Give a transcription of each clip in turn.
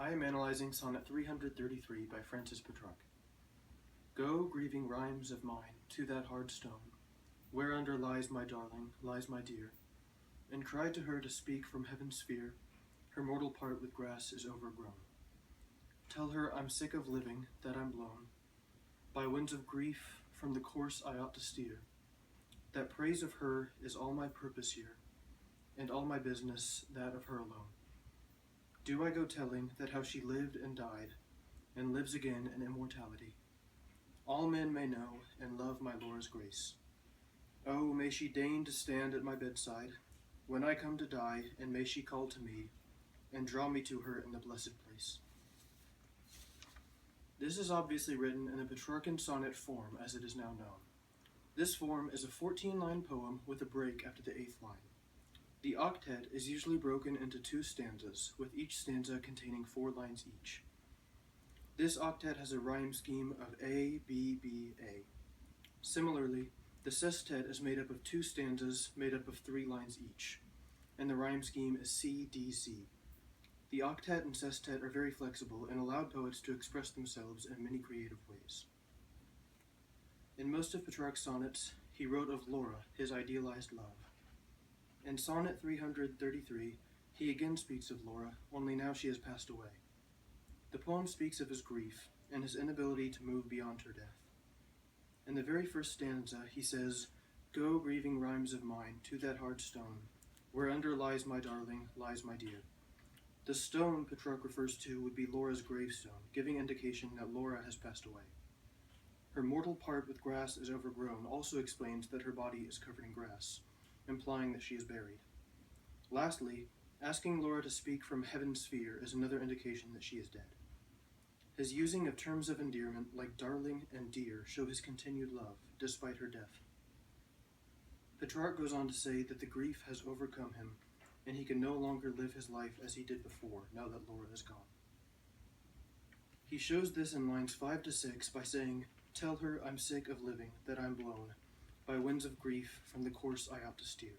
I am analyzing Sonnet 333 by Francis Petrarch. Go, grieving rhymes of mine, to that hard stone, whereunder lies my darling, lies my dear, and cry to her to speak from heaven's sphere, her mortal part with grass is overgrown. Tell her I'm sick of living, that I'm blown by winds of grief from the course I ought to steer, that praise of her is all my purpose here, and all my business that of her alone. Do I go telling that how she lived and died, and lives again in immortality, all men may know and love my Laura's grace. Oh, may she deign to stand at my bedside, when I come to die, and may she call to me, and draw me to her in the blessed place. This is obviously written in the Petrarchan sonnet form, as it is now known. This form is a 14-line poem with a break after the 8th line. The octet is usually broken into 2 stanzas, with each stanza containing 4 lines each. This octet has a rhyme scheme of A, B, B, A. Similarly, the sestet is made up of 2 stanzas made up of 3 lines each, and the rhyme scheme is C, D, C. The octet and sestet are very flexible and allowed poets to express themselves in many creative ways. In most of Petrarch's sonnets, he wrote of Laura, his idealized love. In Sonnet 333, he again speaks of Laura, only now she has passed away. The poem speaks of his grief and his inability to move beyond her death. In the very first stanza, he says, "Go, grieving rhymes of mine, to that hard stone, whereunder lies my darling, lies my dear." The stone Petrarch refers to would be Laura's gravestone, giving indication that Laura has passed away. Her mortal part with grass is overgrown also explains that her body is covered in grass, implying that she is buried. Lastly, asking Laura to speak from heaven's sphere is another indication that she is dead. His using of terms of endearment like darling and dear show his continued love, despite her death. Petrarch goes on to say that the grief has overcome him, and he can no longer live his life as he did before, now that Laura is gone. He shows this in lines 5 to 6 by saying, "Tell her I'm sick of living, that I'm blown by winds of grief from the course I ought to steer."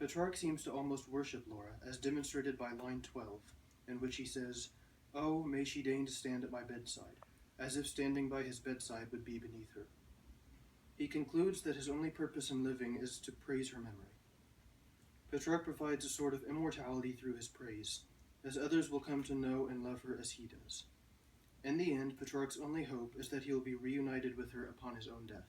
Petrarch seems to almost worship Laura, as demonstrated by line 12, in which he says, "Oh, may she deign to stand at my bedside," as if standing by his bedside would be beneath her. He concludes that his only purpose in living is to praise her memory. Petrarch provides a sort of immortality through his praise, as others will come to know and love her as he does. In the end, Petrarch's only hope is that he will be reunited with her upon his own death.